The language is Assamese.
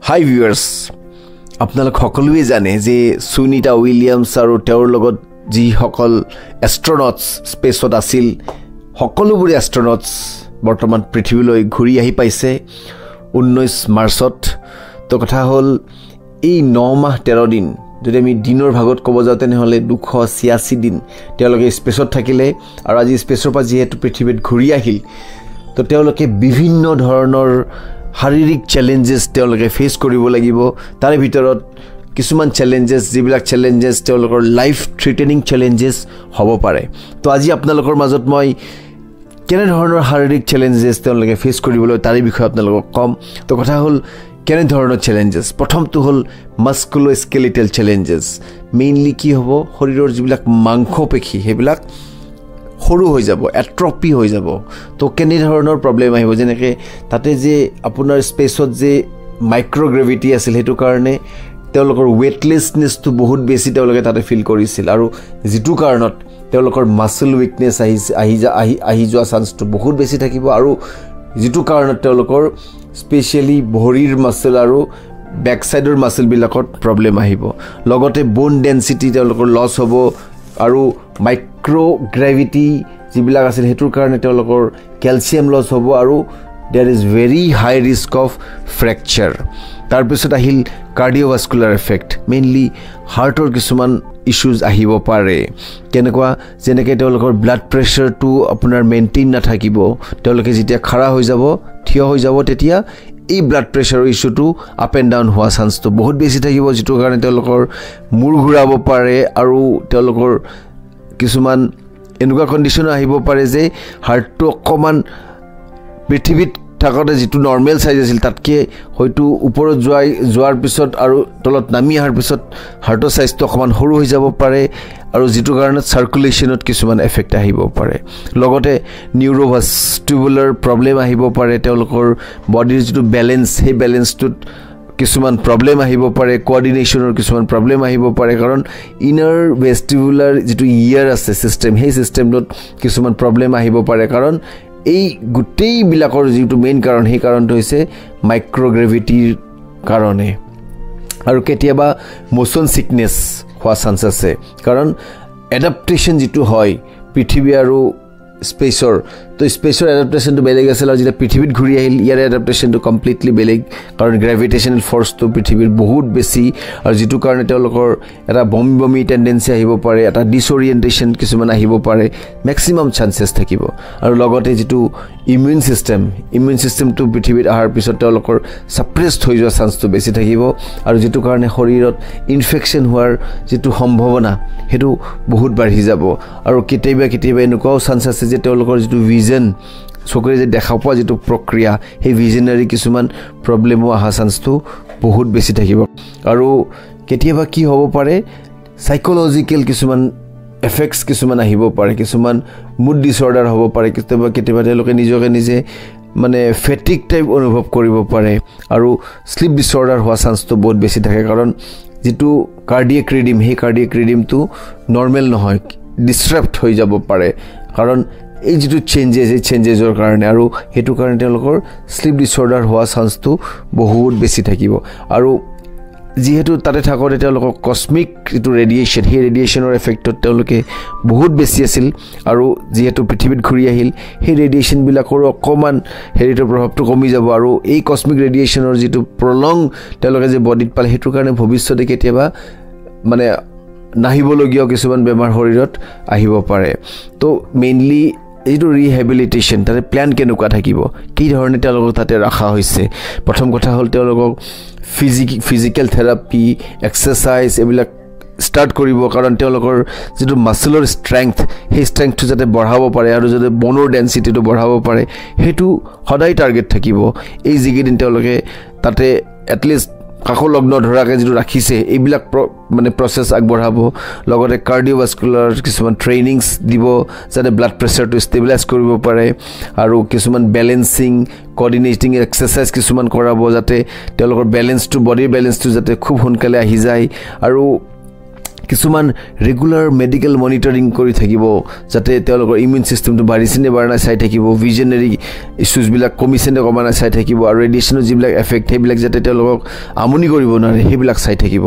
হাই ভিউয়াৰ্স আপোনালোক সকলোৱে জানে যে সুনিতা উইলিয়ামছ আৰু তেওঁৰ লগত যি সকল এষ্ট্ৰনটছ স্পেচত আছিল সকলোবোৰ এষ্ট্ৰনটছ বৰ্তমান পৃথিৱীলৈ ঘূৰি আহি পাইছে 19 মাৰ্চত তো কথা হ'ল এই 9 মাহ 13 দিন যদি আমি দিনৰ ভাগত ক'ব যাওঁ তেনেহ'লে 286 দিন তেওঁলোকে স্পেচত থাকিলে আৰু আজি স্পেচৰ পৰা যিহেতু পৃথিৱীত ঘূৰি আহিল তো তেওঁলোকে বিভিন্ন ধৰণৰ শাৰীৰিক চ্যালেঞ্জেস তেওঁলোকে ফেস কৰিব লাগিব তাৰে ভিতৰত কিছুমান চ্যালেঞ্জেস যিবিলাক চ্যালেঞ্জেস তেওঁলোকৰ লাইফ থ্ৰেটেনিং চ্যালেঞ্জেস হ'ব পাৰে তো আজি আপোনালোকৰ মাজত মই কেনে ধৰণৰ শাৰীৰিক চ্যালেঞ্জেস তেওঁলোকে ফেস কৰিবলৈ তাৰে বিষয়ে আপোনালোকক কম তো কথা হ'ল কেনে ধৰণৰ চ্যালেঞ্জেস প্ৰথমটো হ'ল মাস্কুলোস্কেলেটাল চ্যালেঞ্জেস মেইনলি কি হ'ব শৰীৰৰ যিবিলাক মাংসপেশী হেবিলাক সৰু হৈ যাব এট্ৰপি হৈ যাব তো কেনে ধৰণৰ প্ৰবলেম আহিব যেনেকৈ তাতে যে আপোনাৰ স্পেচত যে মাইক্ৰোগ্ৰেভিটি আছিল হেতু কাৰণে তেওঁলোকৰ ওয়েটলেছনেছটো বহুত বেছি তেওঁলোকে তাতে ফিল কৰিছিল আৰু যেটো কাৰণত তেওঁলোকৰ মাসল উইকনেছ আহি যোৱা চান্সটো বহুত বেছি থাকিব আৰু যেটো কাৰণত তেওঁলোকৰ স্পেশালি ভৰিৰ মাসল আৰু বেক সাইডৰ মাসল বিলাকত প্ৰবলেম আহিব লগতে বোন ডেন্সিটি তেওঁলোকৰ লছ হ'ব আৰু মাইক্ৰোগ্ৰেভিটি যিবিলাক আছিল হেতুৰ কাৰণে তেওঁলোকৰ ক্যালসিয়াম লছ হ'ব আৰু there is very high risk of fracture তাৰপিছত আহিল কাৰ্ডিওভাস্কুলাৰ এফেক্ট মেইনলি হাৰ্টৰ কিছুমান ইস্যুজ আহিব পাৰে কেনেকুৱা যেনেকৈ তেওঁলোকৰ ব্লাড প্ৰেছাৰটো আপোনাৰ মেইনটেইন নাথাকিব তেওঁলোকে যেতিয়া খাৰা হৈ যাব থিয় হৈ যাব তেতিয়া এই ব্লাড প্ৰেছাৰৰ ইস্যুটো আপ এণ্ড ডাউন হোৱা চান্সটো বহুত বেছি থাকিব যেটো কাৰণে তেওঁলোকৰ মূৰ ঘূৰাব পাৰে আৰু তেওঁলোকৰ কিছুমান এনেকুৱা কণ্ডিশ্যন আহিব পাৰে যে হাৰ্টটো অকমান পৃথিৱীত থাকতে যেটো নৰ্মেল সাইজ আছিল তাতকে হয়তো ওপৰত যোৱাৰ পিছত আৰু তলত নামি অহাৰ পিছত হাৰ্টৰ সাইজটো অকমান সৰু হৈ যাব পাৰে আৰু যেটো কাৰণে সাৰ্কুলেশনত কিছুমান এফেক্ট আহিব পাৰে লগতে নিউৰোভাস্কুলাৰ প্ৰবলেম আহিব পাৰে তেওঁলোকৰ বডিৰ যেটো বেলেন্স হে বেলেন্সটো কিছুমান প্ৰবলেম আহিব পাৰে কোঅৰ্ডিনেশনৰ কিছুমান প্ৰবলেম আহিব পাৰে কাৰণ ইনাৰ ভেষ্টিবুলাৰ যেটো ইয়াৰ আছে সিস্টেম হে সিস্টেমত কিছুমান প্ৰবলেম আহিব পাৰে কাৰণ এই গুটেই বিলাকৰ যেটো মেইন কাৰণ হে কাৰণটো হৈছে মাইক্ৰোগ্ৰেভিটিৰ কাৰণে আৰু কেতিয়াবা মোশন সিকনেস হোৱা চান্স আছে কাৰণ এডাপ্টেশন যেটো হয় পৃথিৱী আৰু স্পেচৰ তো স্পেচৰ এডাপ্টেশনটো বেলেগ আছিল আৰু যেতিয়া পৃথিৱীত ঘূৰি আহিল ইয়াৰ এডাপ্টেশনটো কমপ্লিটলি বেলেগ কাৰণ গ্ৰেভিটেশনাল ফৰ্সটো পৃথিৱীৰ বহুত বেছি আৰু যেটো কাৰণে তেওঁলোকৰ এটা বমি টেন্ডেন্সি আহিব পাৰে এটা ডিসঅৰিয়েন্টেশন কিছুমান আহিব পাৰে ম্যাক্সিমাম চান্সেস থাকিব আৰু লগতে যেটো ইমিউন সিস্টেমটো পৃথিৱীত আহাৰ পিছত তেওঁলোকৰ সাপ্ৰেছড হৈ যোৱা চান্সটো বেছি থাকিব আৰু যেটো কাৰণে শৰীৰত ইনফেকশন হোৱাৰ যেটো সম্ভাৱনা হেতু বহুত বাঢ়ি যাব আৰু কেতিয়াবা এনেকুৱাও চান্স আছে যে তেওঁলোকৰ যেটো ভিজন চকুৰে যে দেখা পোৱা যেটো প্ৰক্ৰিয়া হে ভিজনাৰী কিছুমান প্ৰবলেমো আহা চান্সটো বহুত বেছি থাকিব আৰু কেতিয়াবা কি হ'ব পাৰে সাইকোলজিক্যাল কিছুমান এফেক্টস কিছুমান আহিব পাৰে কিছুমান মুড ডিসঅৰ্ডাৰ হ'ব পাৰে কেতিয়াবা তেওঁলোকে নিজে মানে ফেটিক টাইপ অনুভৱ কৰিব পাৰে আৰু স্লিপ ডিসঅৰ্ডাৰ হোৱা চান্সটো বহুত বেছি থাকে কাৰণ যেটো কাৰ্ডিয়াক ৰিডিম হে কাৰ্ডিয়াক ৰিডিমটো নৰ্মেল নহয় ডিসৰাপ্ট হৈ যাব পাৰে কাৰণ এই যেটো চেঞ্জেছৰ কাৰণে আৰু হেতু কাৰণে তেওঁলোকৰ স্লিপ ডিসঅৰ্ডাৰ হোৱা চান্সটো বহুত বেছি থাকিব আৰু যেহেতু তাতে থাকতে তেওঁলোকৰ কসমিক যেটো ৰেডিয়েশন হে ৰেডিয়েশনৰ এফেক্টত তেওঁলোকে বহুত বেছি আছিল আৰু যেহেতু পৃথিৱীত ঘূৰি আহিল হে ৰেডিয়েশন বিলাকৰ অকমান হেৰিটোৰ প্ৰভাৱটো কমি যাব আৰু এই কসমিক ৰেডিয়েশনৰ যেটো প্ৰলং তেওঁলোকে যে বডিত পালে হেতুৰ কাৰণে ভৱিষ্যতে কেতিয়াবা মানে নাহিবলগীয়া কিছুমান বেমাৰ শৰীৰত আহিব পাৰে তো মেইনলি এইটো ৰিহেবিলিটেশন তাতে প্ল্যান কেনেকুৱা থাকিব কি ধৰণে তেওঁলোকক তাতে ৰাখা হৈছে প্ৰথম কথা হ'ল তেওঁলোকক ফিজিক্যাল থেৰাপি এক্সাৰসাইজ এবিলাক স্টাৰ্ট কৰিব কাৰণ তেওঁলোকৰ যেটো মাসলৰ ষ্ট্ৰেংথ হে ষ্ট্ৰেংথটো যাতে বঢ়াব পাৰে আৰু যাতে বনৰ ডেন্সিটিটো বঢ়াব পাৰে হেতু সদায় টাৰ্গেট থাকিব এই যিকেদিন তেওঁলোকে তাতে এটলিষ্ট কাকো লগ্ন ধৰাকে যেটো ৰাখিছে এইবিলাক মানে প্ৰসেস আগবঢ়াব লগতে কাৰ্ডিওভাস্কুলাৰ কিছুমান ট্ৰেইনিংস দিব যাতে ব্লাড প্ৰেছাৰটো ষ্টেবিলাইজ কৰিব পাৰে আৰু কিছুমান বেলেন্সিং কোঅৰ্ডিনেটিং এক্সাৰসাইজ কিছুমান কৰাব যাতে তেওঁলোকৰ বেলেন্সটো বডিৰ বেলেন্সটো যাতে খুব সোনকালে আহি যায় আৰু কিছুমান ৰেগুলাৰ মেডিকেল মনিটৰিং কৰি থাকিব যাতে তেওঁলোকৰ ইমিউন সিস্টেমটো বাঢ়িছেনে বাঢ়া নাই চাই থাকিব ভিজনেৰী ইস্যুজবিলাক কমিছেনে কমা নাই চাই থাকিব আৰু ৰেডিয়েশ্যনৰ যিবিলাক এফেক্ট সেইবিলাক যাতে তেওঁলোকক আমনি কৰিব নোৱাৰে সেইবিলাক চাই থাকিব